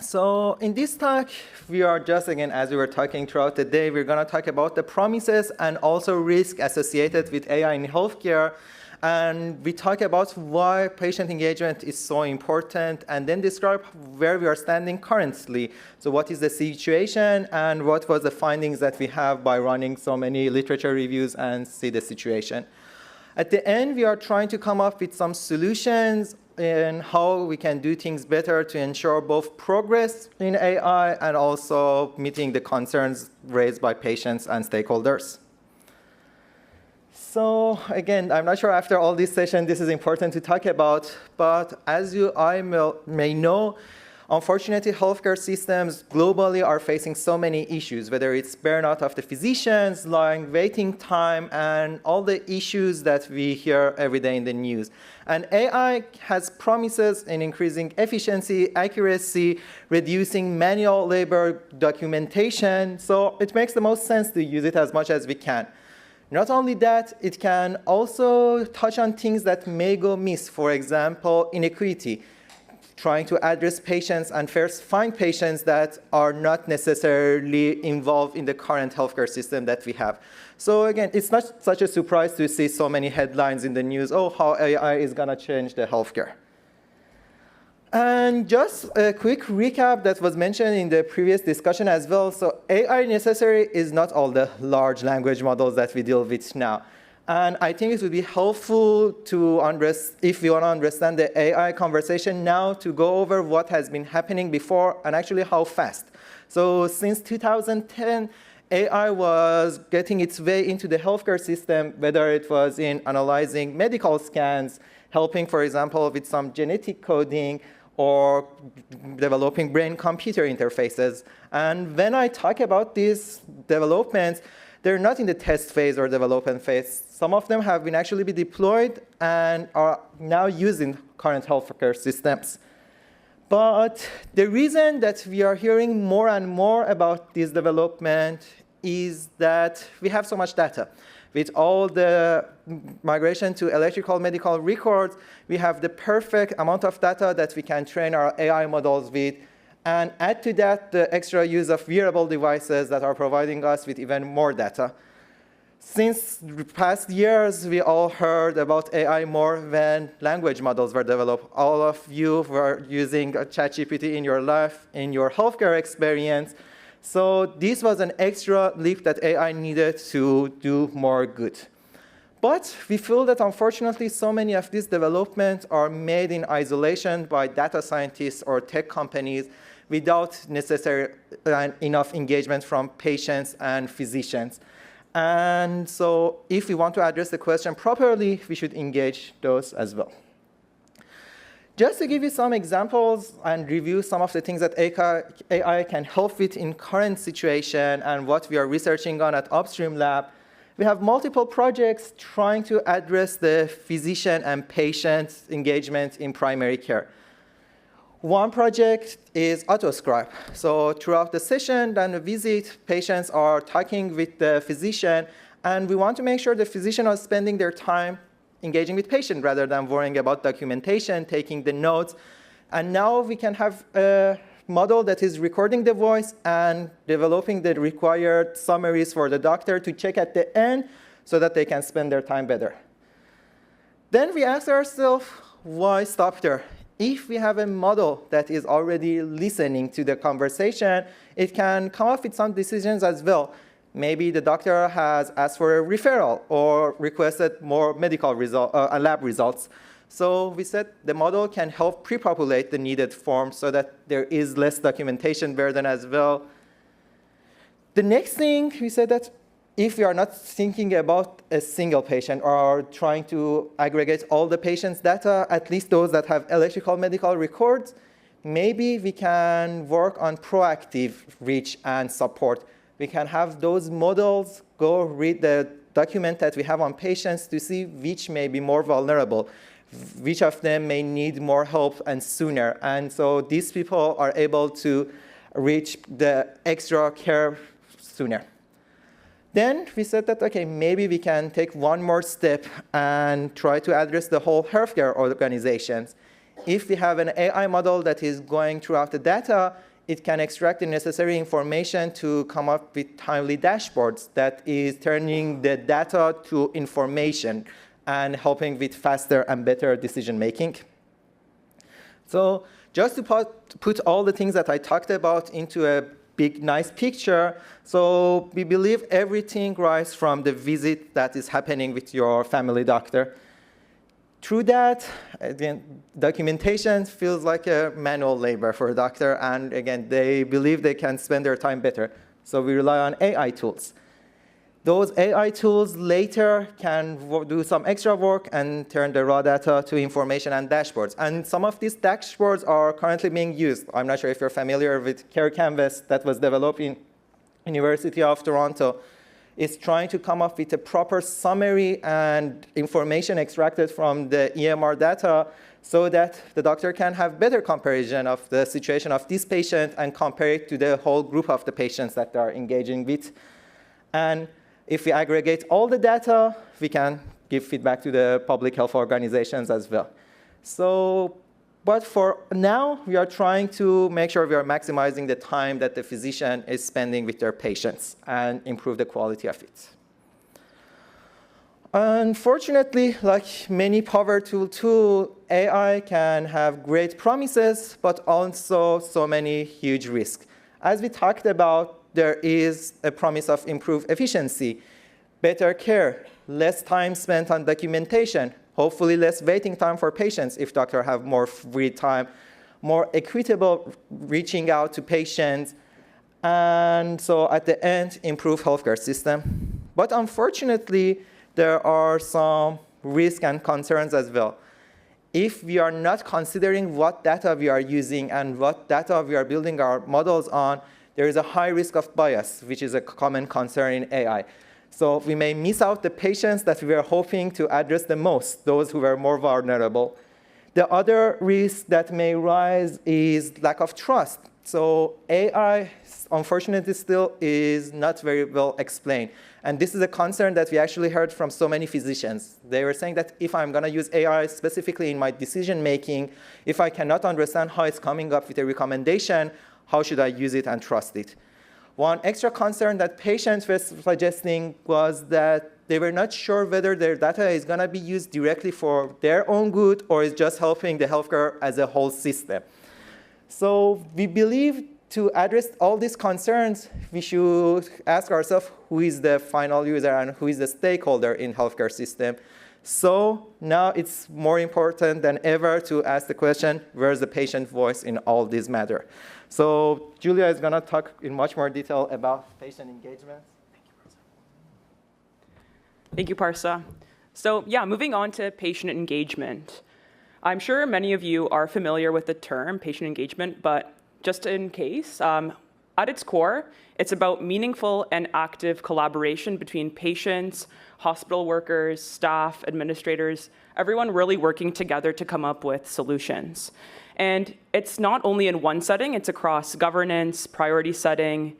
So in this talk, we are just, again, as we were talking throughout the day, we're going to talk about the promises and also risk associated with AI in healthcare. And we talk about why patient engagement is so important, and then describe where we are standing currently. So what is the situation, and what was the findings that we have by running so many literature reviews and see the situation. At the end, we are trying to come up with some solutions in how we can do things better to ensure both progress in AI and also meeting the concerns raised by patients and stakeholders. So again, I'm not sure after all this session this is important to talk about, but as you may know, unfortunately, healthcare systems globally are facing so many issues, whether it's burnout of the physicians, long waiting time, and all the issues that we hear every day in the news. And AI has promises in increasing efficiency, accuracy, reducing manual labor, documentation, so it makes the most sense to use it as much as we can. Not only that, it can also touch on things that may go miss, for example, inequity, trying to address patients and first find patients that are not necessarily involved in the current healthcare system that we have. So again, it's not such a surprise to see so many headlines in the news, oh, how AI is going to change the healthcare. And just a quick recap that was mentioned in the previous discussion as well. So AI necessary is not all the large language models that we deal with now. And I think it would be helpful to if we want to understand the AI conversation now, to go over what has been happening before and actually how fast. So since 2010, AI was getting its way into the healthcare system, whether it was in analyzing medical scans, helping, for example, with some genetic coding, or developing brain-computer interfaces. And when I talk about these developments, they're not in the test phase or development phase. Some of them have been actually be deployed and are now used in current healthcare systems. But the reason that we are hearing more and more about this development is that we have so much data. With all the migration to electronic medical records, we have the perfect amount of data that we can train our AI models with. And add to that the extra use of wearable devices that are providing us with even more data. Since the past years, we all heard about AI more when language models were developed. All of you were using ChatGPT in your life, in your healthcare experience. So this was an extra leap that AI needed to do more good. But we feel that, unfortunately, so many of these developments are made in isolation by data scientists or tech companies without necessary enough engagement from patients and physicians. And so if we want to address the question properly, we should engage those as well. Just to give you some examples and review some of the things that AI can help with in current situation and what we are researching on at Upstream Lab, we have multiple projects trying to address the physician and patient engagement in primary care. One project is AutoScribe. So throughout the session and the visit, patients are talking with the physician, and we want to make sure the physician is spending their time engaging with patient rather than worrying about documentation, taking the notes. And now we can have a model that is recording the voice and developing the required summaries for the doctor to check at the end so that they can spend their time better. Then we ask ourselves, why stop there? If we have a model that is already listening to the conversation, it can come up with some decisions as well. Maybe the doctor has asked for a referral or requested more medical lab results. So we said the model can help pre-populate the needed forms so that there is less documentation burden as well. The next thing, we said that if we are not thinking about a single patient or trying to aggregate all the patient's data, at least those that have electronic medical records, maybe we can work on proactive reach and support. We can have those models go read the document that we have on patients to see which may be more vulnerable, which of them may need more help and sooner. And so these people are able to reach the extra care sooner. Then we said that, okay, maybe we can take one more step and try to address the whole healthcare organizations. If we have an AI model that is going throughout the data, it can extract the necessary information to come up with timely dashboards that is turning the data to information and helping with faster and better decision making. So just to put all the things that I talked about into a big, nice picture, so we believe everything rises from the visit that is happening with your family doctor. Through that, again, documentation feels like a manual labor for a doctor, and again, they believe they can spend their time better. So we rely on AI tools. Those AI tools later can do some extra work and turn the raw data to information and dashboards. And some of these dashboards are currently being used. I'm not sure if you're familiar with Care Canvas that was developed in University of Toronto. It's trying to come up with a proper summary and information extracted from the EMR data so that the doctor can have better comparison of the situation of this patient and compare it to the whole group of the patients that they are engaging with. And if we aggregate all the data, we can give feedback to the public health organizations as well. So, but for now, we are trying to make sure we are maximizing the time that the physician is spending with their patients and improve the quality of it. Unfortunately, like many power tools, AI can have great promises, but also so many huge risks. As we talked about, there is a promise of improved efficiency, better care, less time spent on documentation, hopefully less waiting time for patients if doctors have more free time, more equitable reaching out to patients, and so at the end, improve healthcare system. But unfortunately, there are some risks and concerns as well. If we are not considering what data we are using and what data we are building our models on, there is a high risk of bias, which is a common concern in AI. So we may miss out the patients that we are hoping to address the most, those who are more vulnerable. The other risk that may rise is lack of trust. So AI, unfortunately, still is not very well explained. And this is a concern that we actually heard from so many physicians. They were saying that if I'm going to use AI specifically in my decision making, if I cannot understand how it's coming up with a recommendation, how should I use it and trust it? One extra concern that patients were suggesting was that they were not sure whether their data is going to be used directly for their own good or is just helping the healthcare as a whole system. So we believe to address all these concerns, we should ask ourselves who is the final user and who is the stakeholder in healthcare system. So now it's more important than ever to ask the question, where's the patient voice in all these matters? So Julia is going to talk in much more detail about patient engagement. Thank you, Parsa. So yeah, moving on to patient engagement. I'm sure many of you are familiar with the term patient engagement, but just in case, at its core, it's about meaningful and active collaboration between patients, hospital workers, staff, administrators, everyone really working together to come up with solutions. And it's not only in one setting, it's across governance, priority setting,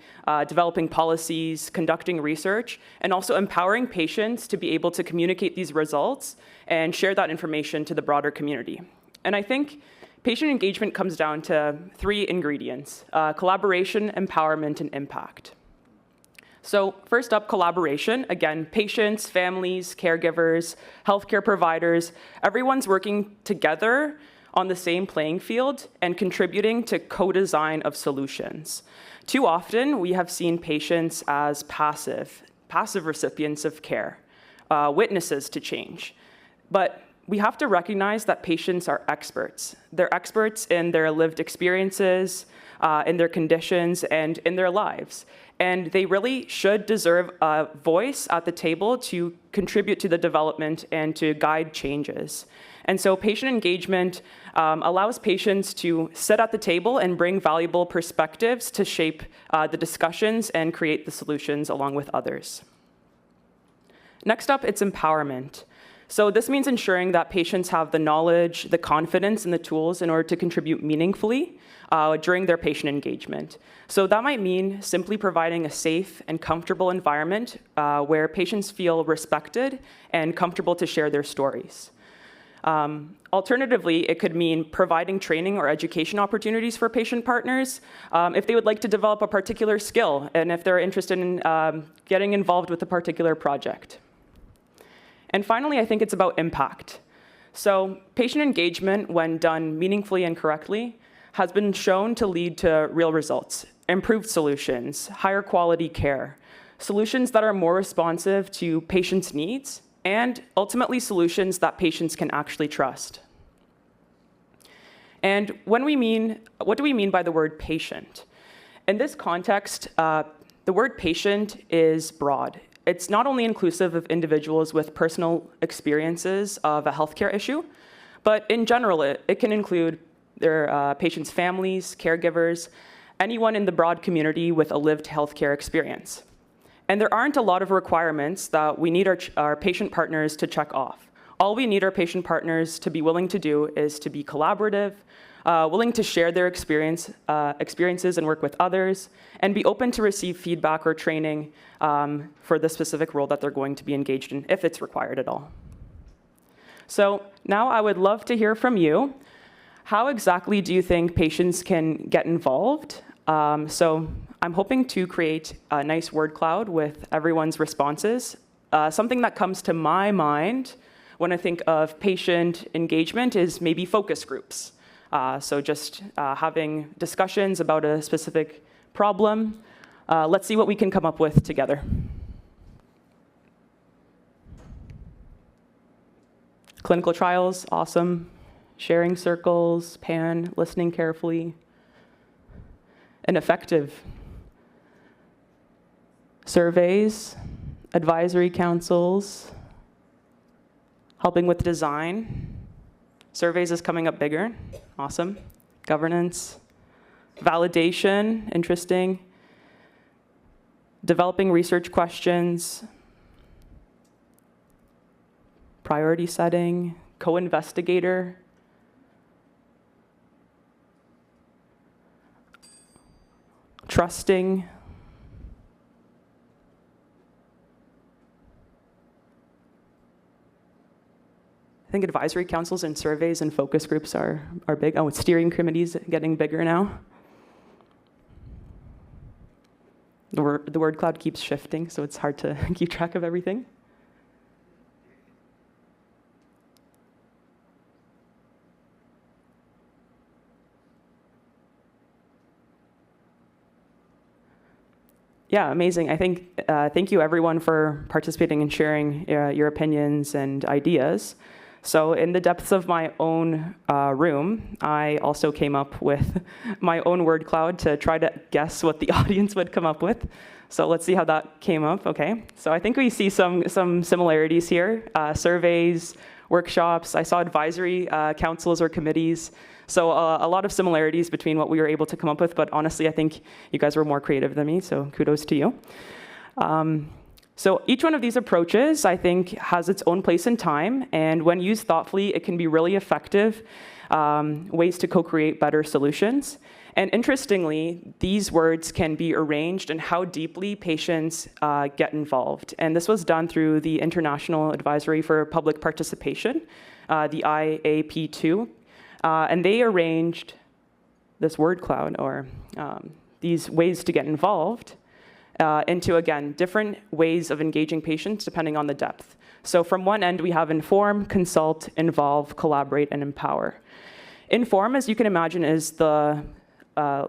developing policies, conducting research, and also empowering patients to be able to communicate these results and share that information to the broader community. And I think patient engagement comes down to three ingredients: collaboration, empowerment, and impact. So first up, collaboration. Again, patients, families, caregivers, healthcare providers, everyone's working together on the same playing field and contributing to co-design of solutions. Too often, we have seen patients as passive recipients of care, witnesses to change. But we have to recognize that patients are experts. They're experts in their lived experiences, in their conditions, and in their lives. And they really should deserve a voice at the table to contribute to the development and to guide changes. And so patient engagement allows patients to sit at the table and bring valuable perspectives to shape the discussions and create the solutions along with others. Next up, it's empowerment. So this means ensuring that patients have the knowledge, the confidence, and the tools in order to contribute meaningfully during their patient engagement. So that might mean simply providing a safe and comfortable environment where patients feel respected and comfortable to share their stories. Alternatively, it could mean providing training or education opportunities for patient partners if they would like to develop a particular skill and if they're interested in getting involved with a particular project. And finally, I think it's about impact. So patient engagement, when done meaningfully and correctly, has been shown to lead to real results, improved solutions, higher quality care, solutions that are more responsive to patients' needs, and ultimately solutions that patients can actually trust. And what do we mean by the word patient? In this context, the word patient is broad. It's not only inclusive of individuals with personal experiences of a healthcare issue, but in general, it can include their patients' families, caregivers, anyone in the broad community with a lived healthcare experience. And there aren't a lot of requirements that we need our patient partners to check off. All we need our patient partners to be willing to do is to be collaborative, willing to share their experiences and work with others, and be open to receive feedback or training for the specific role that they're going to be engaged in, if it's required at all. So now I would love to hear from you. How exactly do you think patients can get involved? So I'm hoping to create a nice word cloud with everyone's responses. Something that comes to my mind when I think of patient engagement is maybe focus groups. So just having discussions about a specific problem. Let's see what we can come up with together. Clinical trials, awesome. Sharing circles, PAN, listening carefully. And effective. Surveys, advisory councils, helping with design. Surveys is coming up bigger, awesome. Governance, validation, interesting. Developing research questions, priority setting, co-investigator. Trusting. I think advisory councils and surveys and focus groups are big. Oh, steering committees getting bigger now. The word cloud keeps shifting, so it's hard to keep track of everything. Yeah, amazing. I think, thank you everyone for participating and sharing your opinions and ideas. So in the depths of my own room, I also came up with my own word cloud to try to guess what the audience would come up with. So let's see how that came up. Okay, so I think we see some similarities here. Surveys, workshops, I saw advisory councils or committees. So a lot of similarities between what we were able to come up with, but honestly, I think you guys were more creative than me, so kudos to you. So each one of these approaches, I think, has its own place and time, and when used thoughtfully, it can be really effective ways to co-create better solutions. And interestingly, these words can be arranged in how deeply patients get involved. And this was done through the International Advisory for Public Participation, the IAP2. And they arranged this word cloud, or these ways to get involved, into, again, different ways of engaging patients depending on the depth. So from one end, we have inform, consult, involve, collaborate, and empower. Inform, as you can imagine, is the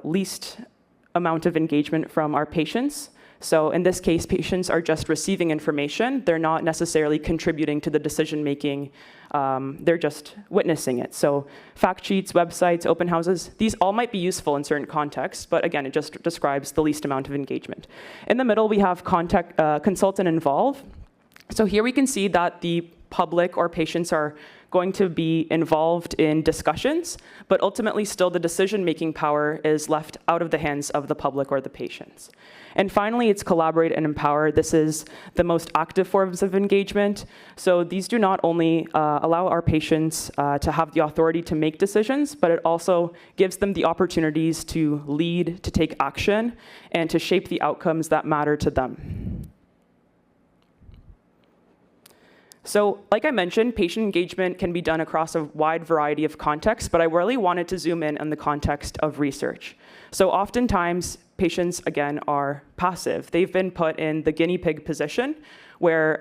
least amount of engagement from our patients. So in this case, patients are just receiving information. They're not necessarily contributing to the decision-making. They're just witnessing it. So fact sheets, websites, open houses, these all might be useful in certain contexts, but again, it just describes the least amount of engagement. In the middle, we have consult and involve. So here we can see that the public or patients are going to be involved in discussions, but ultimately still the decision-making power is left out of the hands of the public or the patients. And finally, it's collaborate and empower. This is the most active forms of engagement. So these do not only allow our patients to have the authority to make decisions, but it also gives them the opportunities to lead, to take action, and to shape the outcomes that matter to them. So like I mentioned, patient engagement can be done across a wide variety of contexts, but I really wanted to zoom in on the context of research. So oftentimes, patients, again, are passive. They've been put in the guinea pig position, where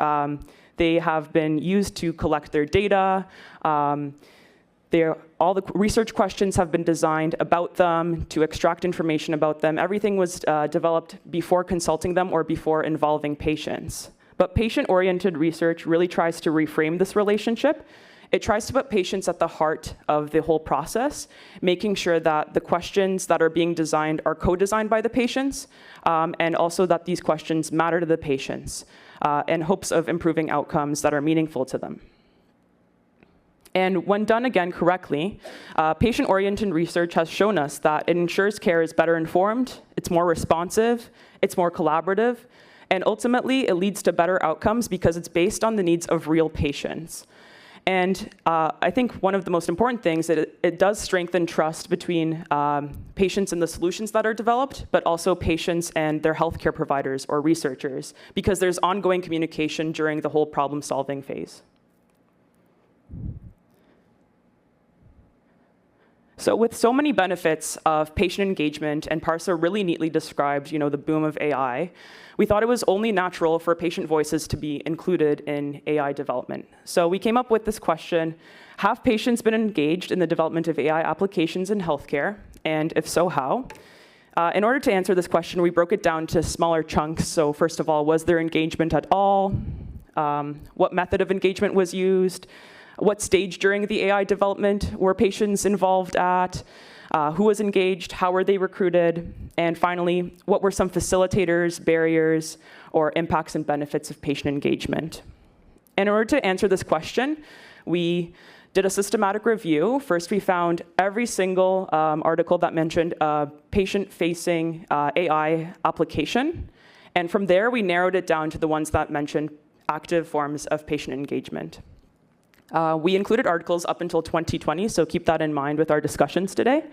they have been used to collect their data. All the research questions have been designed about them to extract information about them. Everything was developed before consulting them or before involving patients. But patient-oriented research really tries to reframe this relationship. It tries to put patients at the heart of the whole process, making sure that the questions that are being designed are co-designed by the patients, and also that these questions matter to the patients, in hopes of improving outcomes that are meaningful to them. And when done again correctly, patient-oriented research has shown us that it ensures care is better informed, it's more responsive, it's more collaborative, and ultimately it leads to better outcomes because it's based on the needs of real patients. And I think one of the most important things is that it does strengthen trust between patients and the solutions that are developed, but also patients and their healthcare providers or researchers, because there's ongoing communication during the whole problem-solving phase. So with so many benefits of patient engagement, and Parsa really neatly described, the boom of AI, we thought it was only natural for patient voices to be included in AI development. So we came up with this question: have patients been engaged in the development of AI applications in healthcare? And if so, how? In order to answer this question, we broke it down to smaller chunks. So first of all, was there engagement at all? What method of engagement was used? What stage during the AI development were patients involved at? Who was engaged? How were they recruited? And finally, what were some facilitators, barriers, or impacts and benefits of patient engagement? In order to answer this question, we did a systematic review. First, we found every single article that mentioned a patient-facing AI application. And from there, we narrowed it down to the ones that mentioned active forms of patient engagement. We included articles up until 2020, so keep that in mind with our discussions today,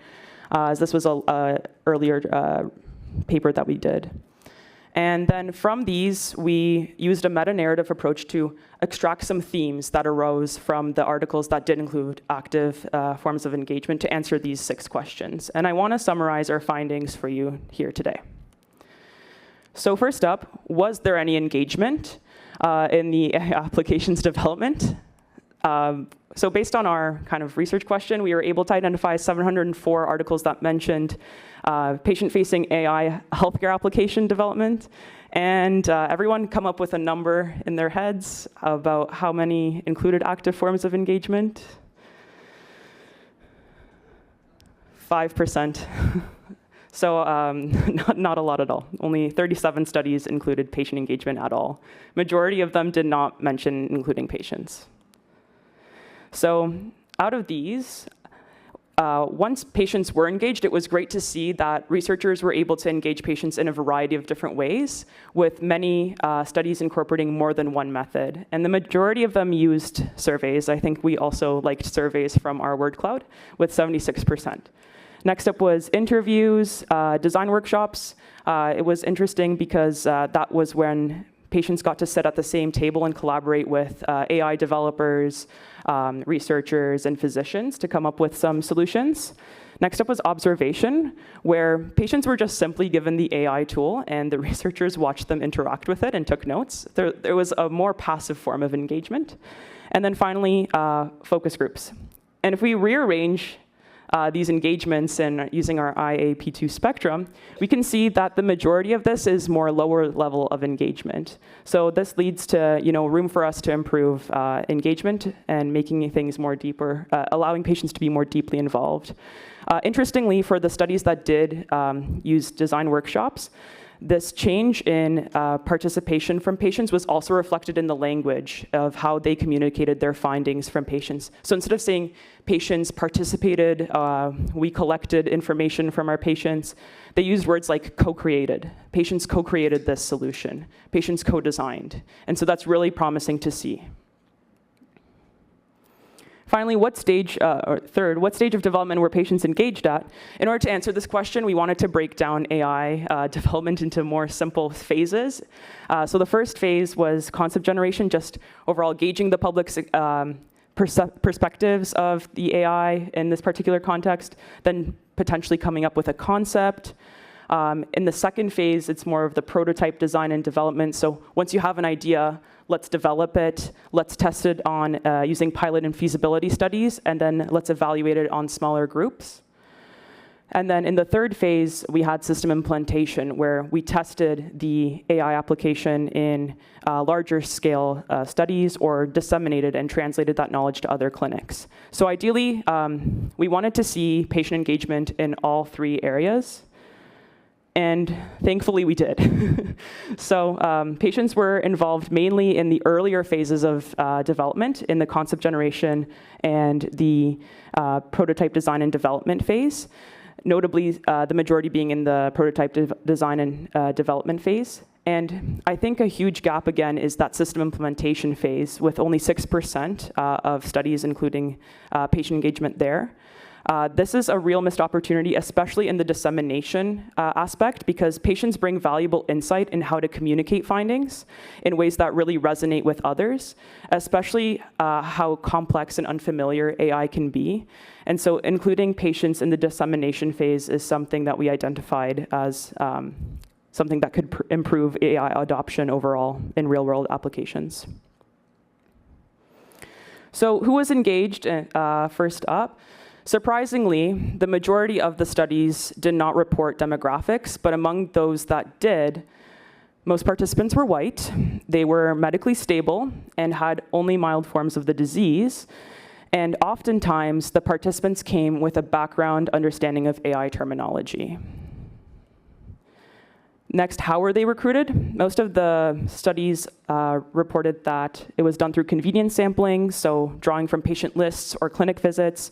as this was an earlier paper that we did. And then from these, we used a meta-narrative approach to extract some themes that arose from the articles that did include active forms of engagement to answer these 6 questions. And I want to summarize our findings for you here today. So first up, was there any engagement in the application's development? So based on our kind of research question, we were able to identify 704 articles that mentioned patient-facing AI healthcare application development. And everyone come up with a number in their heads about how many included active forms of engagement. 5%. So not a lot at all. Only 37 studies included patient engagement at all. Majority of them did not mention including patients. So out of these, once patients were engaged, it was great to see that researchers were able to engage patients in a variety of different ways, with many studies incorporating more than one method. And the majority of them used surveys. I think we also liked surveys from our word cloud, with 76%. Next up was interviews, design workshops. It was interesting because that was when patients got to sit at the same table and collaborate with AI developers, researchers, and physicians to come up with some solutions. Next up was observation, where patients were just simply given the AI tool and the researchers watched them interact with it and took notes. There was a more passive form of engagement. And then finally, focus groups. And if we rearrange these engagements and using our IAP2 spectrum, we can see that the majority of this is more lower level of engagement. So this leads to room for us to improve engagement and making things more deeper, allowing patients to be more deeply involved. Interestingly, for the studies that did use design workshops, this change in participation from patients was also reflected in the language of how they communicated their findings from patients. So instead of saying patients participated, we collected information from our patients, they used words like co-created. Patients co-created this solution. Patients co-designed. And so that's really promising to see. Finally, what stage of development were patients engaged at? In order to answer this question, we wanted to break down AI development into more simple phases. So the first phase was concept generation, just overall gauging the public's perspectives of the AI in this particular context, then potentially coming up with a concept. In the second phase, it's more of the prototype design and development. So once you have an idea, let's develop it, let's test it on using pilot and feasibility studies, and then let's evaluate it on smaller groups. And then in the third phase, we had system implementation, where we tested the AI application in larger scale studies or disseminated and translated that knowledge to other clinics. So ideally, we wanted to see patient engagement in all three areas. And thankfully, we did. So patients were involved mainly in the earlier phases of development, in the concept generation and the prototype design and development phase. Notably, the majority being in the prototype design and development phase. And I think a huge gap, again, is that system implementation phase, with only 6% of studies including patient engagement there. This is a real missed opportunity, especially in the dissemination aspect, because patients bring valuable insight in how to communicate findings in ways that really resonate with others, especially how complex and unfamiliar AI can be. And so including patients in the dissemination phase is something that we identified as something that could improve AI adoption overall in real-world applications. So who was engaged first up? Surprisingly, the majority of the studies did not report demographics, but among those that did, most participants were white, they were medically stable, and had only mild forms of the disease. And oftentimes, the participants came with a background understanding of AI terminology. Next, how were they recruited? Most of the studies reported that it was done through convenience sampling, so drawing from patient lists or clinic visits.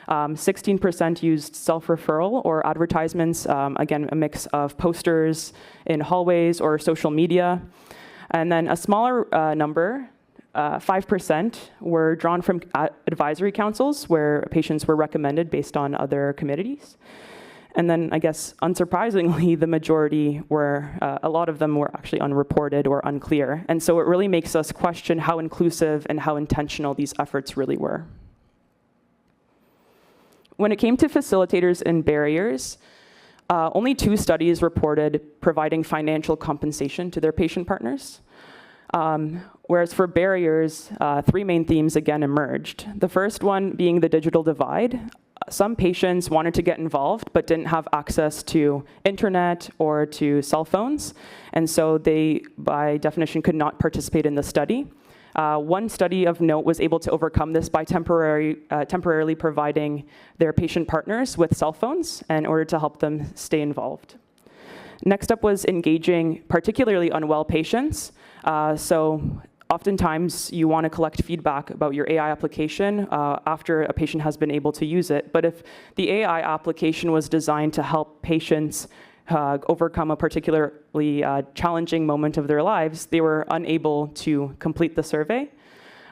16% used self-referral or advertisements, again, a mix of posters in hallways or social media. And then a smaller number, 5%, were drawn from advisory councils where patients were recommended based on other committees. And then, I guess, unsurprisingly, the majority were, a lot of them were actually unreported or unclear. And so it really makes us question how inclusive and how intentional these efforts really were. When it came to facilitators and barriers, only 2 studies reported providing financial compensation to their patient partners. Whereas for barriers, 3 main themes again emerged. The first one being the digital divide. Some patients wanted to get involved, but didn't have access to internet or to cell phones. And so they, by definition, could not participate in the study. One study of note was able to overcome this by temporarily providing their patient partners with cell phones in order to help them stay involved. Next up was engaging particularly unwell patients. So oftentimes you want to collect feedback about your AI application after a patient has been able to use it. But if the AI application was designed to help patients overcome a particularly challenging moment of their lives, they were unable to complete the survey.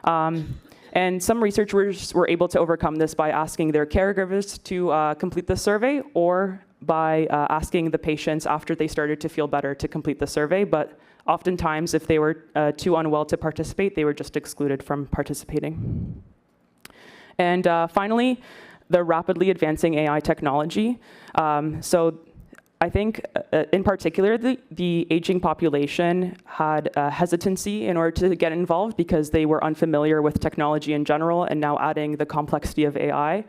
And some researchers were able to overcome this by asking their caregivers to complete the survey, or by asking the patients after they started to feel better to complete the survey. But oftentimes, if they were too unwell to participate, they were just excluded from participating. And finally, the rapidly advancing AI technology. So I think, in particular, the aging population had a hesitancy in order to get involved because they were unfamiliar with technology in general, and now adding the complexity of AI,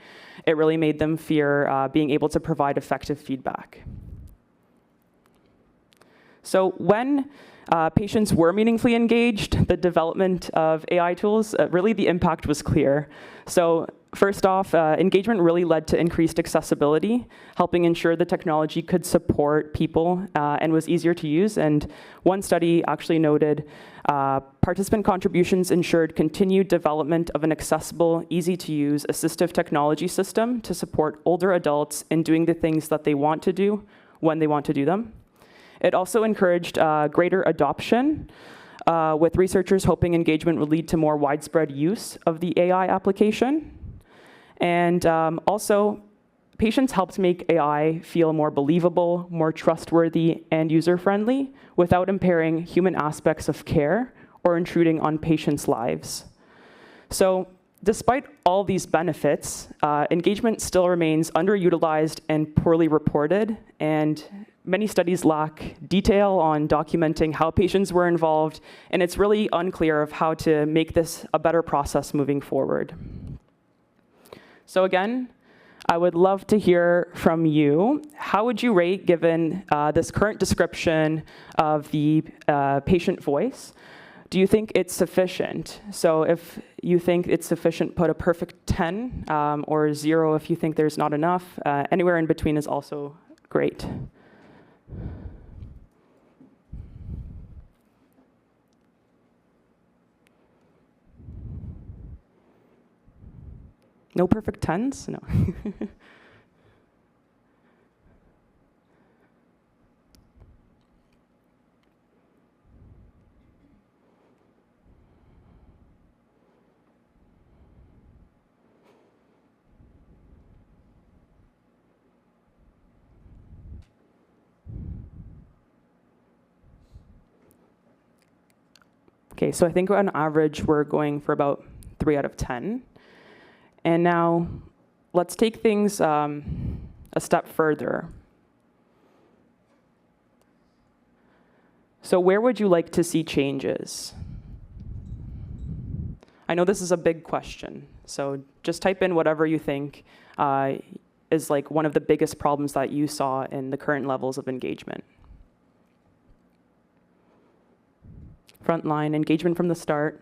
it really made them fear being able to provide effective feedback. So when patients were meaningfully engaged, the development of AI tools, really the impact was clear. So first off, engagement really led to increased accessibility, helping ensure the technology could support people and was easier to use. And one study actually noted participant contributions ensured continued development of an accessible, easy-to-use assistive technology system to support older adults in doing the things that they want to do when they want to do them. It also encouraged greater adoption, with researchers hoping engagement would lead to more widespread use of the AI application. And also, patients helped make AI feel more believable, more trustworthy, and user-friendly without impairing human aspects of care or intruding on patients' lives. So despite all these benefits, engagement still remains underutilized and poorly reported, and many studies lack detail on documenting how patients were involved, and it's really unclear of how to make this a better process moving forward. So again, I would love to hear from you. How would you rate, given this current description of the patient voice? Do you think it's sufficient? So if you think it's sufficient, put a perfect 10, or 0 if you think there's not enough. Anywhere in between is also great. No perfect 10s? No. Okay, so I think on average, we're going for about 3 out of 10. And now, let's take things a step further. So where would you like to see changes? I know this is a big question, so just type in whatever you think is like one of the biggest problems that you saw in the current levels of engagement. Frontline, engagement from the start.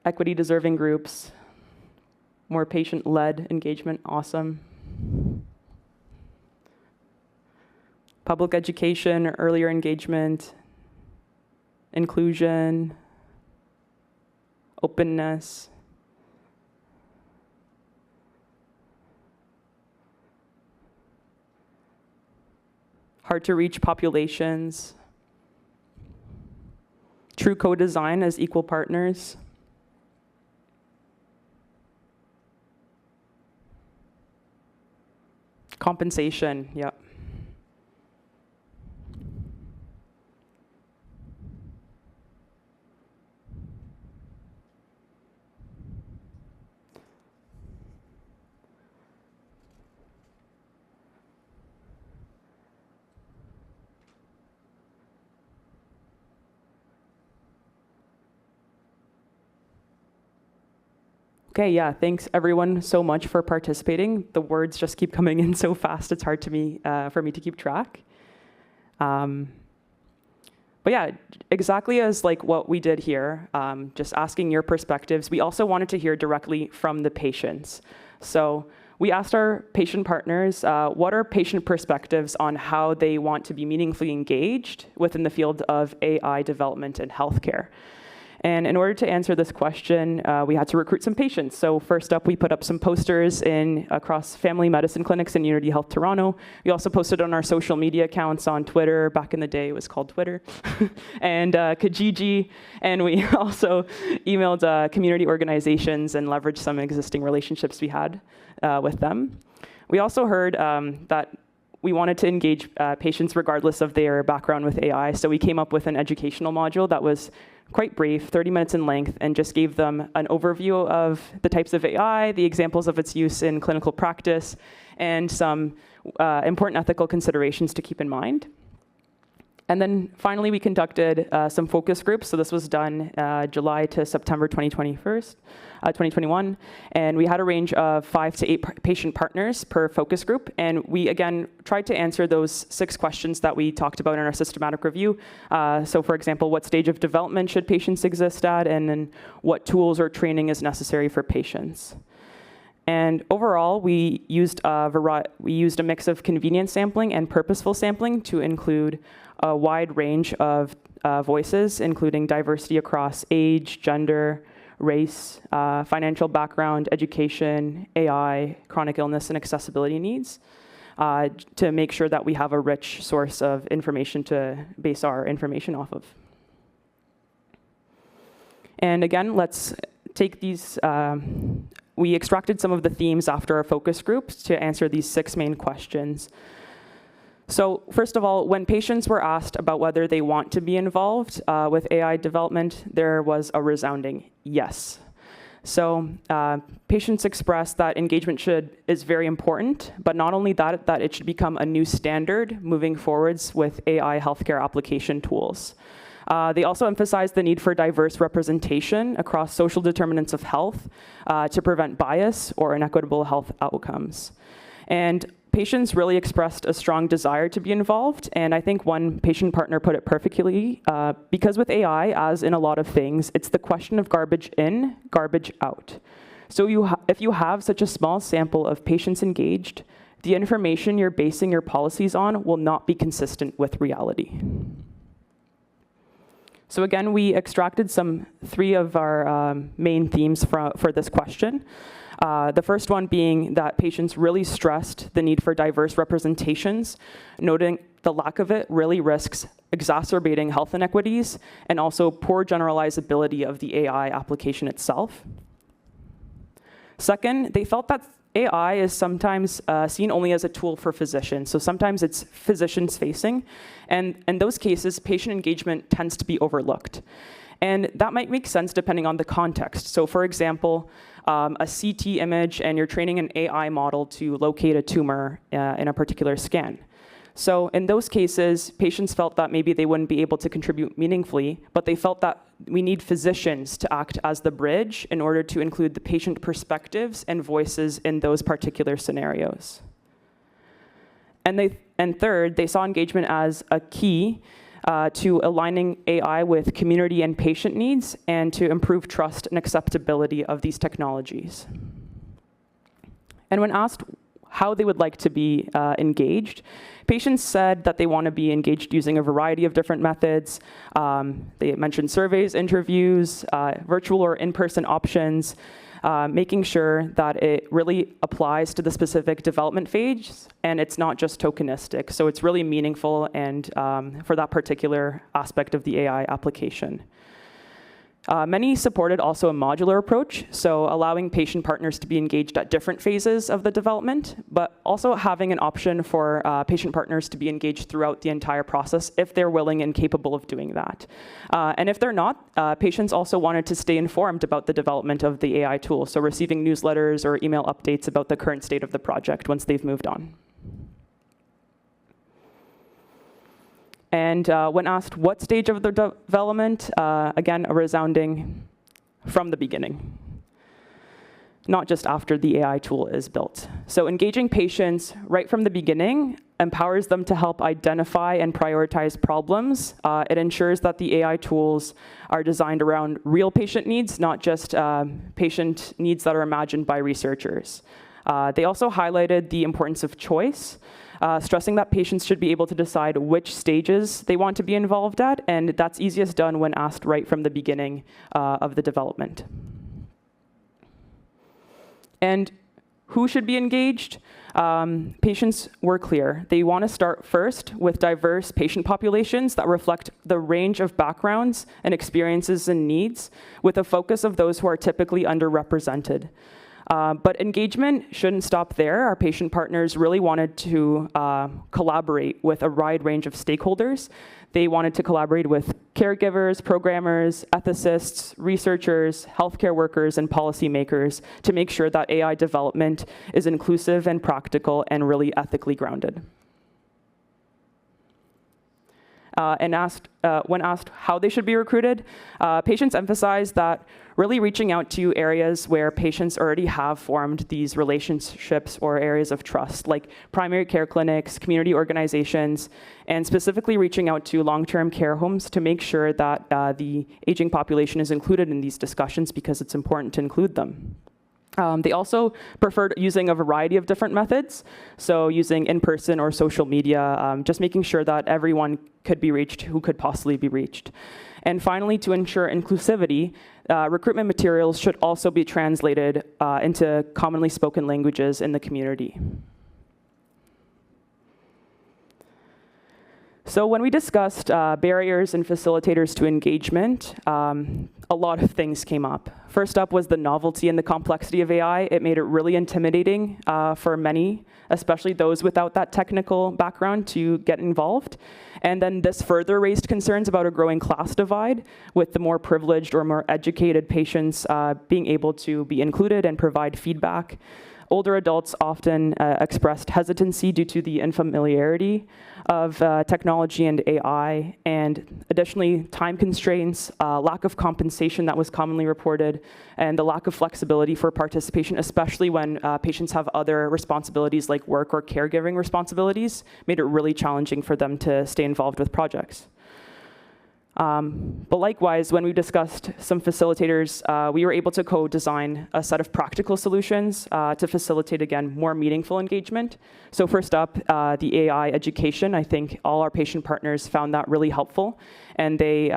Equity deserving groups. More patient-led engagement, awesome. Public education, earlier engagement. Inclusion. Openness. Hard to reach populations. True co-design as equal partners. Compensation, yeah. Okay, yeah, thanks everyone so much for participating. The words just keep coming in so fast, it's hard for me to keep track. But yeah, exactly as like what we did here, just asking your perspectives, we also wanted to hear directly from the patients. So we asked our patient partners, what are patient perspectives on how they want to be meaningfully engaged within the field of AI development and healthcare? And in order to answer this question, we had to recruit some patients. So first up, we put up some posters across family medicine clinics in Unity Health Toronto. We also posted on our social media accounts on Twitter. Back in the day, it was called Twitter. And Kijiji. And we also emailed community organizations and leveraged some existing relationships we had with them. We also heard that we wanted to engage patients regardless of their background with AI. So we came up with an educational module that was quite brief, 30 minutes in length, and just gave them an overview of the types of AI, the examples of its use in clinical practice, and some important ethical considerations to keep in mind. And then finally, we conducted some focus groups. So this was done July to September 2021. And we had a range of 5 to 8 patient partners per focus group. And we, again, tried to answer those 6 questions that we talked about in our systematic review. So for example, what stage of development should patients exist at? And then what tools or training is necessary for patients? And overall, we used a mix of convenience sampling and purposeful sampling to include a wide range of voices, including diversity across age, gender, race, financial background, education, AI, chronic illness, and accessibility needs, to make sure that we have a rich source of information to base our information off of. And again, let's we extracted some of the themes after our focus groups to answer these 6 main questions. So first of all, when patients were asked about whether they want to be involved with AI development, there was a resounding yes. So patients expressed that engagement is very important, but not only that it should become a new standard moving forwards with AI healthcare application tools. They also emphasized the need for diverse representation across social determinants of health to prevent bias or inequitable health outcomes. And patients really expressed a strong desire to be involved, and I think one patient partner put it perfectly, because with AI, as in a lot of things, it's the question of garbage in, garbage out. So if you have such a small sample of patients engaged, the information you're basing your policies on will not be consistent with reality. So again, we extracted 3 of our main themes for this question. The first one being that patients really stressed the need for diverse representations, noting the lack of it really risks exacerbating health inequities and also poor generalizability of the AI application itself. Second, they felt that AI is sometimes seen only as a tool for physicians. So sometimes it's physicians facing, and in those cases, patient engagement tends to be overlooked. And that might make sense depending on the context. So for example, a CT image and you're training an AI model to locate a tumor in a particular scan. So in those cases, patients felt that maybe they wouldn't be able to contribute meaningfully, but they felt that we need physicians to act as the bridge in order to include the patient perspectives and voices in those particular scenarios. And third, they saw engagement as a key to aligning AI with community and patient needs and to improve trust and acceptability of these technologies. And when asked how they would like to be engaged, patients said that they want to be engaged using a variety of different methods. They mentioned surveys, interviews, virtual or in-person options, making sure that it really applies to the specific development phase and it's not just tokenistic. So it's really meaningful and for that particular aspect of the AI application. Many supported also a modular approach, so allowing patient partners to be engaged at different phases of the development, but also having an option for patient partners to be engaged throughout the entire process if they're willing and capable of doing that. And if they're not, patients also wanted to stay informed about the development of the AI tool, so receiving newsletters or email updates about the current state of the project once they've moved on. And when asked what stage of the development, again, a resounding from the beginning, not just after the AI tool is built. So engaging patients right from the beginning empowers them to help identify and prioritize problems. It ensures that the AI tools are designed around real patient needs, not just patient needs that are imagined by researchers. They also highlighted the importance of choice, stressing that patients should be able to decide which stages they want to be involved at, and that's easiest done when asked right from the beginning of the development. And who should be engaged? Patients were clear. They want to start first with diverse patient populations that reflect the range of backgrounds and experiences and needs, with a focus of those who are typically underrepresented. But engagement shouldn't stop there. Our patient partners really wanted to collaborate with a wide range of stakeholders. They wanted to collaborate with caregivers, programmers, ethicists, researchers, healthcare workers, and policymakers to make sure that AI development is inclusive and practical and really ethically grounded. And when asked how they should be recruited, patients emphasized that really reaching out to areas where patients already have formed these relationships or areas of trust, like primary care clinics, community organizations, and specifically reaching out to long-term care homes to make sure that the aging population is included in these discussions because it's important to include them. They also preferred using a variety of different methods, so using in-person or social media, just making sure that everyone could be reached who could possibly be reached. And finally, to ensure inclusivity, recruitment materials should also be translated into commonly spoken languages in the community. So when we discussed barriers and facilitators to engagement, a lot of things came up. First up was the novelty and the complexity of AI. It made it really intimidating for many, especially those without that technical background, to get involved. And then this further raised concerns about a growing class divide, with the more privileged or more educated patients being able to be included and provide feedback. Older adults often expressed hesitancy due to the unfamiliarity of technology and AI, and additionally, time constraints, lack of compensation that was commonly reported, and the lack of flexibility for participation, especially when patients have other responsibilities like work or caregiving responsibilities, made it really challenging for them to stay involved with projects. But likewise, when we discussed some facilitators, we were able to co-design a set of practical solutions to facilitate, again, more meaningful engagement. So first up, the AI education. I think all our patient partners found that really helpful, and they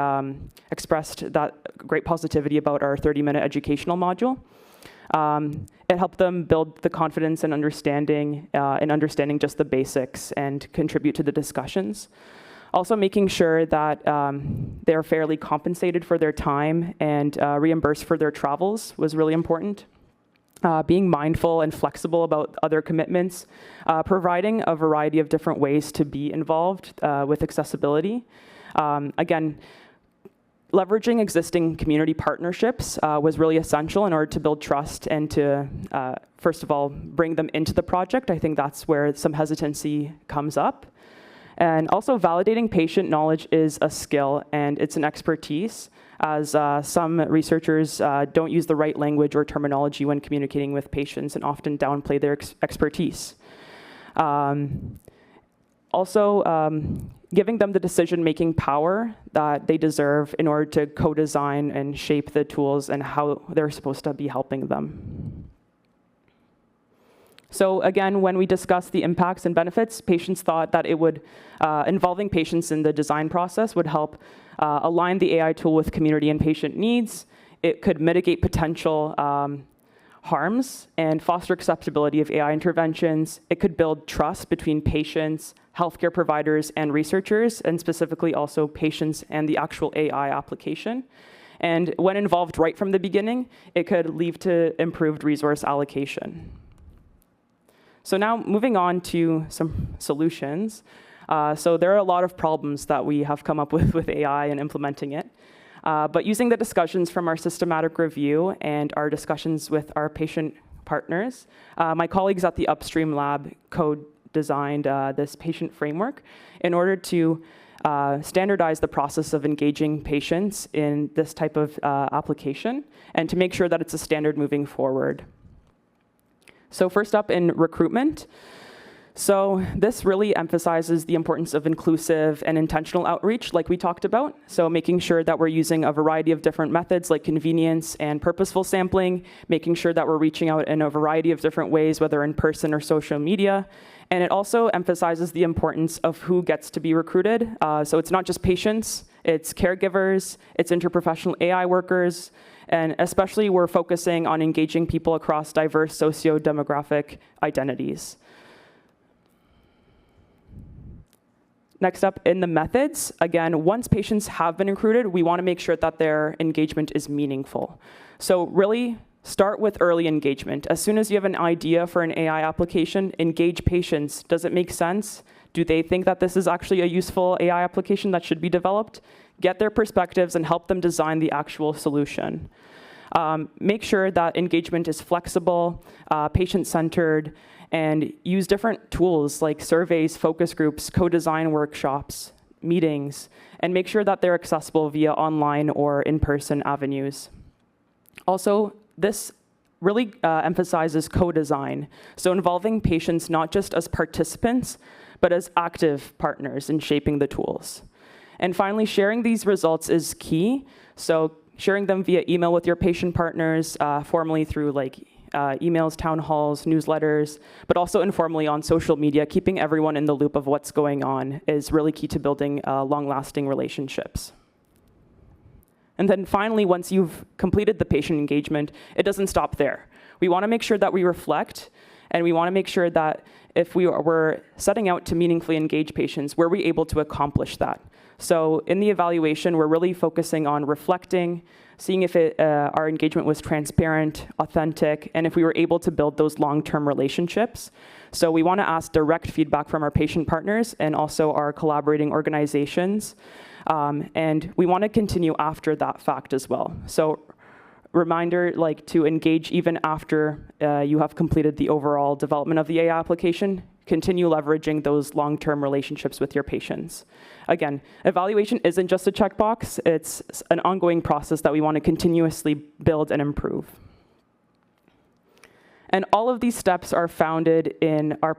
expressed that great positivity about our 30-minute educational module. It helped them build the confidence and understanding in understanding just the basics and contribute to the discussions. Also making sure that they're fairly compensated for their time and reimbursed for their travels was really important. Being mindful and flexible about other commitments, providing a variety of different ways to be involved with accessibility. Again, leveraging existing community partnerships was really essential in order to build trust and to, first of all, bring them into the project. I think that's where some hesitancy comes up. And also validating patient knowledge is a skill and it's an expertise, as some researchers don't use the right language or terminology when communicating with patients and often downplay their expertise. Giving them the decision-making power that they deserve in order to co-design and shape the tools and how they're supposed to be helping them. So again, when we discussed the impacts and benefits, patients thought that it would, involving patients in the design process would help align the AI tool with community and patient needs. It could mitigate potential harms and foster acceptability of AI interventions. It could build trust between patients, healthcare providers, and researchers, and specifically also patients and the actual AI application. And when involved right from the beginning, it could lead to improved resource allocation. So now moving on to some solutions. So there are a lot of problems that we have come up with AI and implementing it. But using the discussions from our systematic review and our discussions with our patient partners, my colleagues at the Upstream Lab co-designed this patient framework in order to standardize the process of engaging patients in this type of application and to make sure that it's a standard moving forward. So first up in recruitment. So this really emphasizes the importance of inclusive and intentional outreach, like we talked about. So making sure that we're using a variety of different methods like convenience and purposeful sampling, making sure that we're reaching out in a variety of different ways, whether in person or social media. And it also emphasizes the importance of who gets to be recruited. So it's not just patients, it's caregivers, it's interprofessional AI workers, and especially we're focusing on engaging people across diverse socio-demographic identities. Next up, in the methods, again, once patients have been recruited, we want to make sure that their engagement is meaningful. So really start with early engagement. As soon as you have an idea for an AI application, engage patients. Does it make sense? Do they think that this is actually a useful AI application that should be developed? Get their perspectives and help them design the actual solution. Make sure that engagement is flexible, patient-centered, and use different tools like surveys, focus groups, co-design workshops, meetings, and make sure that they're accessible via online or in-person avenues. Also, this really emphasizes co-design, so involving patients not just as participants, but as active partners in shaping the tools. And finally, sharing these results is key, so sharing them via email with your patient partners, formally through emails, town halls, newsletters, but also informally on social media. Keeping everyone in the loop of what's going on is really key to building long-lasting relationships. And then finally, once you've completed the patient engagement, it doesn't stop there. We want to make sure that we reflect And we want to make sure that if we're setting out to meaningfully engage patients, were we able to accomplish that? So in the evaluation, we're really focusing on reflecting, seeing if our engagement was transparent, authentic, and if we were able to build those long-term relationships. So we want to ask direct feedback from our patient partners and also our collaborating organizations. And we want to continue after that fact as well. So reminder, to engage even after you have completed the overall development of the AI application. Continue leveraging those long-term relationships with your patients. Again, evaluation isn't just a checkbox, it's an ongoing process that we want to continuously build and improve. And all of these steps are founded in our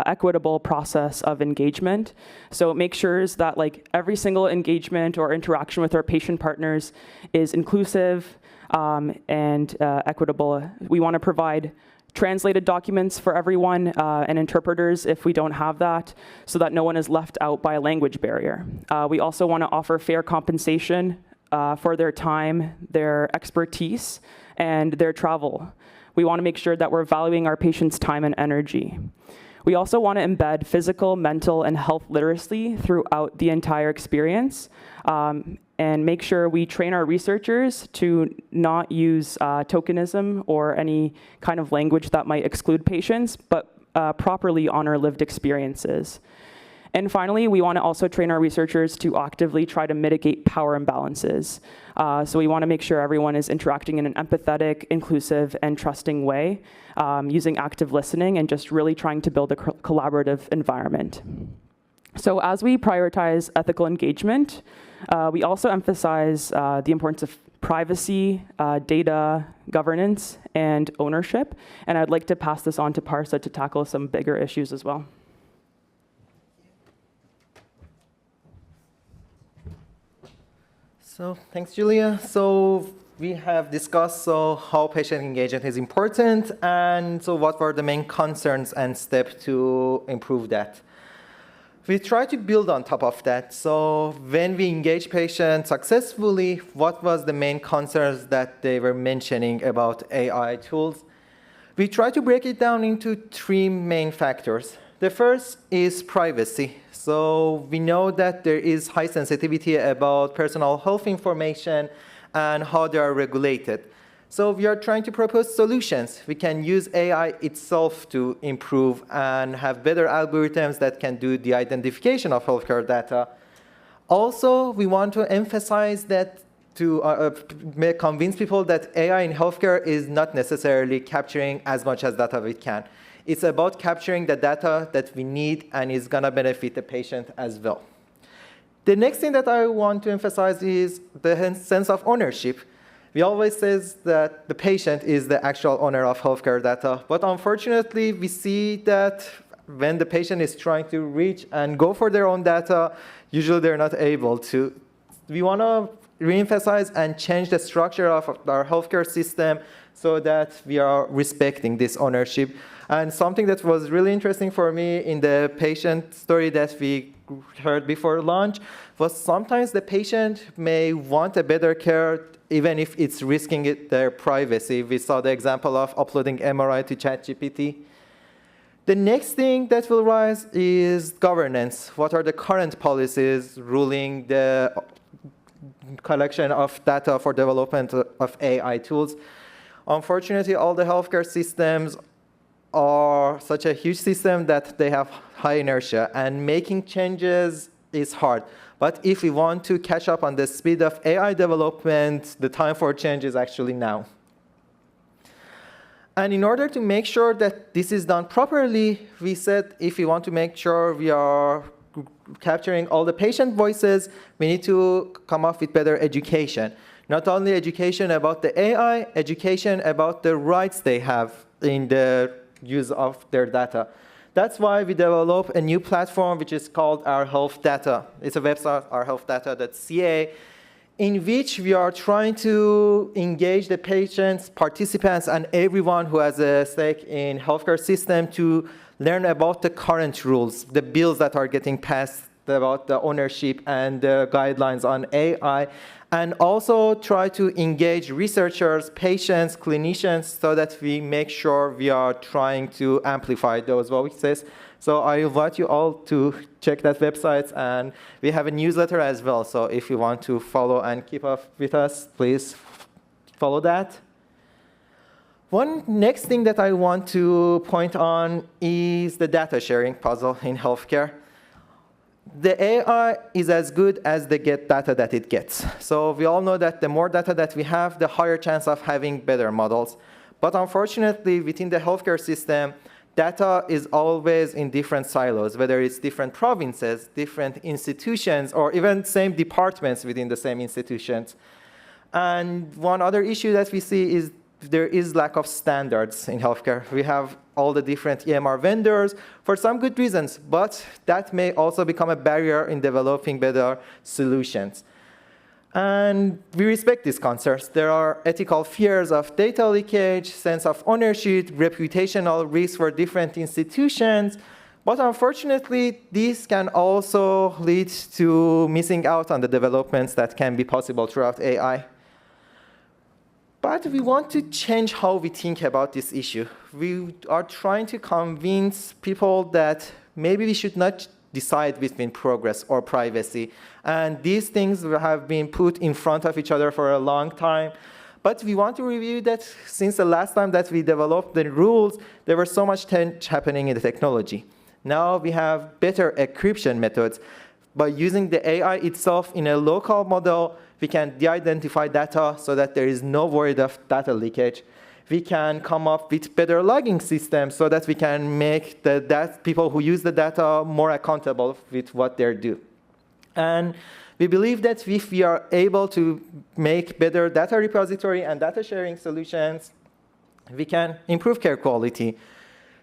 equitable process of engagement. So it makes sure that every single engagement or interaction with our patient partners is inclusive and equitable. We want to provide translated documents for everyone and interpreters if we don't have that, so that no one is left out by a language barrier. We also want to offer fair compensation for their time, their expertise, and their travel. We want to make sure that we're valuing our patients' time and energy. We also want to embed physical, mental, and health literacy throughout the entire experience, and make sure we train our researchers to not use tokenism or any kind of language that might exclude patients, but properly honor lived experiences. And finally, we want to also train our researchers to actively try to mitigate power imbalances. So we want to make sure everyone is interacting in an empathetic, inclusive, and trusting way, using active listening and just really trying to build a collaborative environment. So as we prioritize ethical engagement, we also emphasize the importance of privacy, data governance, and ownership. And I'd like to pass this on to Parsa to tackle some bigger issues as well. So thanks, Julia. So we have discussed how patient engagement is important, and so what were the main concerns and steps to improve that. We try to build on top of that. So when we engage patients successfully, what was the main concerns that they were mentioning about AI tools? We try to break it down into three main factors. The first is privacy. So we know that there is high sensitivity about personal health information and how they are regulated. So we are trying to propose solutions. We can use AI itself to improve and have better algorithms that can do the identification of healthcare data. Also, we want to emphasize that to convince people that AI in healthcare is not necessarily capturing as much as data it can. It's about capturing the data that we need and is going to benefit the patient as well. The next thing that I want to emphasize is the sense of ownership. We always say that the patient is the actual owner of healthcare data, but unfortunately, we see that when the patient is trying to reach and go for their own data, usually they're not able to. We want to reemphasize and change the structure of our healthcare system so that we are respecting this ownership. And something that was really interesting for me in the patient story that we heard before lunch was sometimes the patient may want a better care even if it's risking their privacy. We saw the example of uploading MRI to ChatGPT. The next thing that will rise is governance. What are the current policies ruling the collection of data for development of AI tools? Unfortunately, all the healthcare systems are such a huge system that they have high inertia, and making changes is hard. But if we want to catch up on the speed of AI development, the time for change is actually now. And in order to make sure that this is done properly, we said if we want to make sure we are capturing all the patient voices, we need to come up with better education. Not only education about the AI, education about the rights they have in the use of their data. That's why we developed a new platform which is called Our Health Data. It's a website, ourhealthdata.ca, in which we are trying to engage the patients, participants, and everyone who has a stake in healthcare system to learn about the current rules, the bills that are getting passed about the ownership and the guidelines on AI, and also try to engage researchers, patients, clinicians, so that we make sure we are trying to amplify those voices. So I invite you all to check that website, and we have a newsletter as well. So if you want to follow and keep up with us, please follow that. One next thing that I want to point on is the data sharing puzzle in healthcare. The AI is as good as the data that it gets. So we all know that the more data that we have, the higher chance of having better models. But unfortunately, within the healthcare system, data is always in different silos, whether it's different provinces, different institutions, or even same departments within the same institutions. And one other issue that we see is there is lack of standards in healthcare. We have all the different EMR vendors for some good reasons, but that may also become a barrier in developing better solutions. And we respect these concerns. There are ethical fears of data leakage, sense of ownership, reputational risks for different institutions. But unfortunately, these can also lead to missing out on the developments that can be possible throughout AI. But we want to change how we think about this issue. We are trying to convince people that maybe we should not decide between progress or privacy. And these things have been put in front of each other for a long time. But we want to review that since the last time that we developed the rules, there was so much change happening in the technology. Now we have better encryption methods. By using the AI itself in a local model, we can de-identify data so that there is no worry of data leakage. We can come up with better logging systems so that we can make the people who use the data more accountable with what they do. And we believe that if we are able to make better data repository and data sharing solutions, we can improve care quality.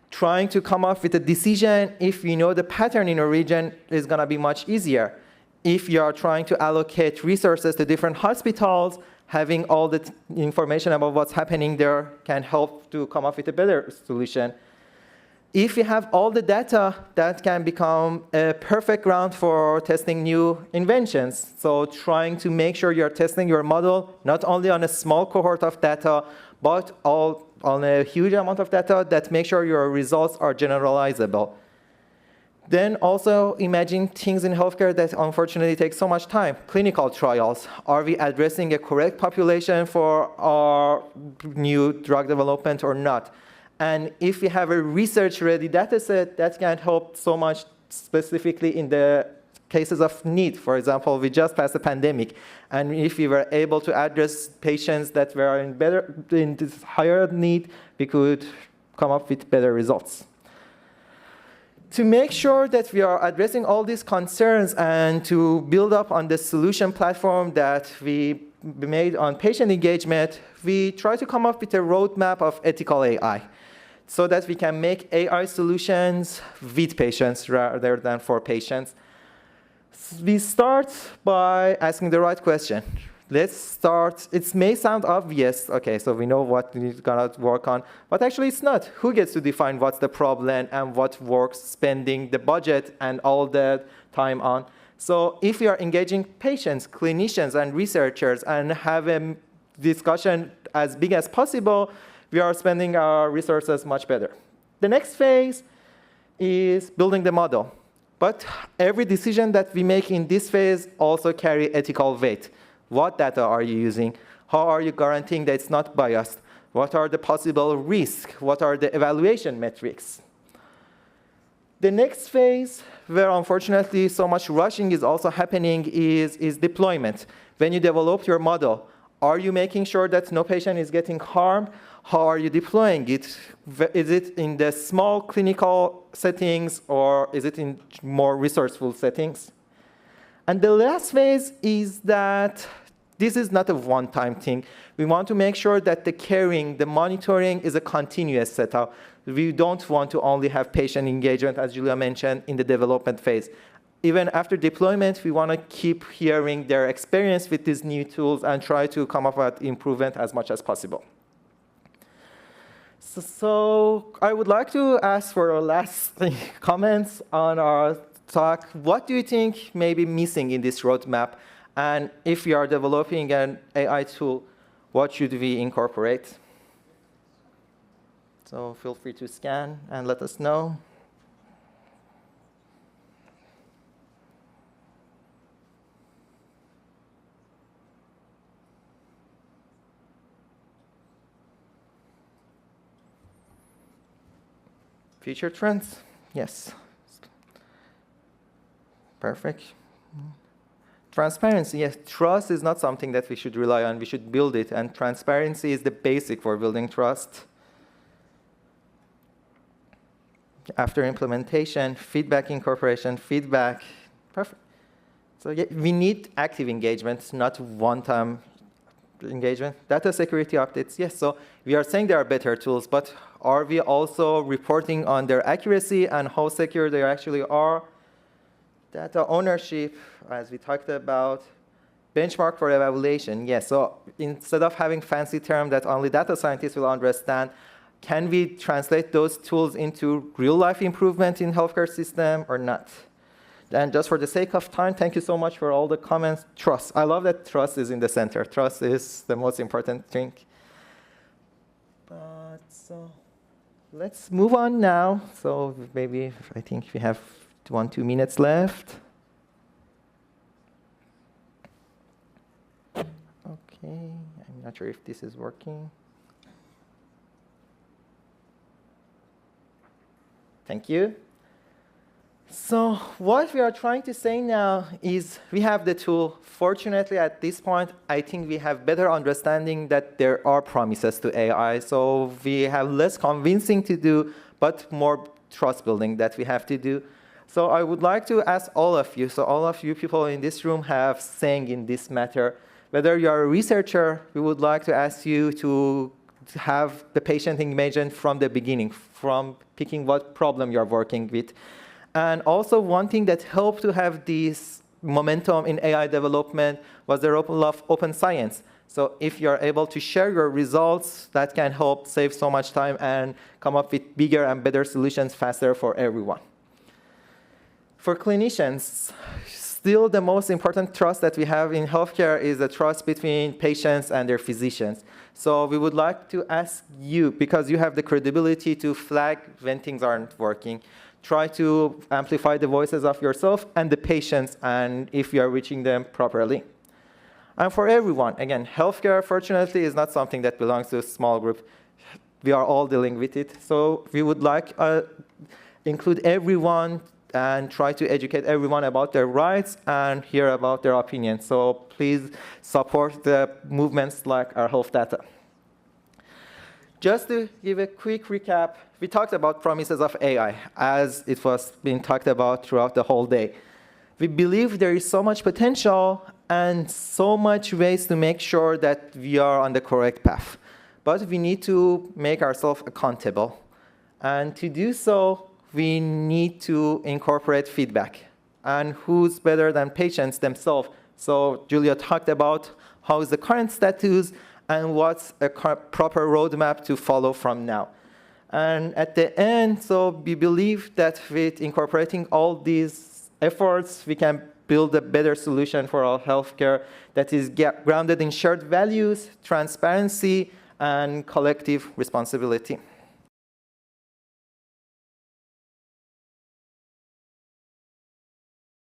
Trying to come up with a decision if we know the pattern in a region is going to be much easier. If you are trying to allocate resources to different hospitals, having all the information about what's happening there can help to come up with a better solution. If you have all the data, that can become a perfect ground for testing new inventions. So trying to make sure you're testing your model not only on a small cohort of data, but on a huge amount of data that make sure your results are generalizable. Then also imagine things in healthcare that unfortunately take so much time. Clinical trials. Are we addressing a correct population for our new drug development or not? And if we have a research-ready data set, that can help so much specifically in the cases of need. For example, we just passed a pandemic. And if we were able to address patients that were in this higher need, we could come up with better results. To make sure that we are addressing all these concerns and to build up on the solution platform that we made on patient engagement, we try to come up with a roadmap of ethical AI so that we can make AI solutions with patients rather than for patients. We start by asking the right question. Let's start. It may sound obvious. OK, so we know what we're going to work on. But actually, it's not. Who gets to define what's the problem and what works, spending the budget and all the time on? So if we are engaging patients, clinicians, and researchers and have a discussion as big as possible, we are spending our resources much better. The next phase is building the model. But every decision that we make in this phase also carry ethical weight. What data are you using? How are you guaranteeing that it's not biased? What are the possible risks? What are the evaluation metrics? The next phase, where unfortunately so much rushing is also happening, is deployment. When you develop your model, are you making sure that no patient is getting harmed? How are you deploying it? Is it in the small clinical settings, or is it in more resourceful settings? And the last phase is that this is not a one-time thing. We want to make sure that the caring, the monitoring is a continuous setup. We don't want to only have patient engagement, as Julia mentioned, in the development phase. Even after deployment, we want to keep hearing their experience with these new tools and try to come up with improvement as much as possible. So I would like to ask for our last comments on our talk, what do you think may be missing in this roadmap? And if we are developing an AI tool, what should we incorporate? So feel free to scan and let us know. Future trends? Yes. Perfect. Transparency, yes. Trust is not something that we should rely on. We should build it, and transparency is the basic for building trust. After implementation, feedback incorporation, feedback. Perfect. So yeah, we need active engagement, not one-time engagement. Data security updates, yes. So we are saying there are better tools, but are we also reporting on their accuracy and how secure they actually are? Data ownership, as we talked about. Benchmark for evaluation, yes. So instead of having fancy terms that only data scientists will understand, can we translate those tools into real-life improvement in healthcare system or not? And just for the sake of time, thank you so much for all the comments. Trust. I love that trust is in the center. Trust is the most important thing. But so let's move on now. So maybe I think we have 2 minutes left. Okay, I'm not sure if this is working. Thank you. So what we are trying to say now is we have the tool. Fortunately, at this point, I think we have better understanding that there are promises to AI. So we have less convincing to do, but more trust building that we have to do. So I would like to ask all of you, so all of you people in this room have saying in this matter. Whether you are a researcher, we would like to ask you to have the patient engagement from the beginning, from picking what problem you're working with. And also one thing that helped to have this momentum in AI development was the role of open science. So if you're able to share your results, that can help save so much time and come up with bigger and better solutions faster for everyone. For clinicians, still the most important trust that we have in healthcare is the trust between patients and their physicians. So we would like to ask you, because you have the credibility to flag when things aren't working, try to amplify the voices of yourself and the patients, and if you are reaching them properly. And for everyone, again, healthcare, fortunately, is not something that belongs to a small group. We are all dealing with it. So we would like to include everyone and try to educate everyone about their rights and hear about their opinions. So please support the movements like our health data. Just to give a quick recap, we talked about promises of AI, as it was being talked about throughout the whole day. We believe there is so much potential and so much ways to make sure that we are on the correct path. But we need to make ourselves accountable. And to do so, we need to incorporate feedback. And who's better than patients themselves? So Julia talked about how is the current status and what's a proper roadmap to follow from now. And at the end, so we believe that with incorporating all these efforts, we can build a better solution for our healthcare that is grounded in shared values, transparency, and collective responsibility.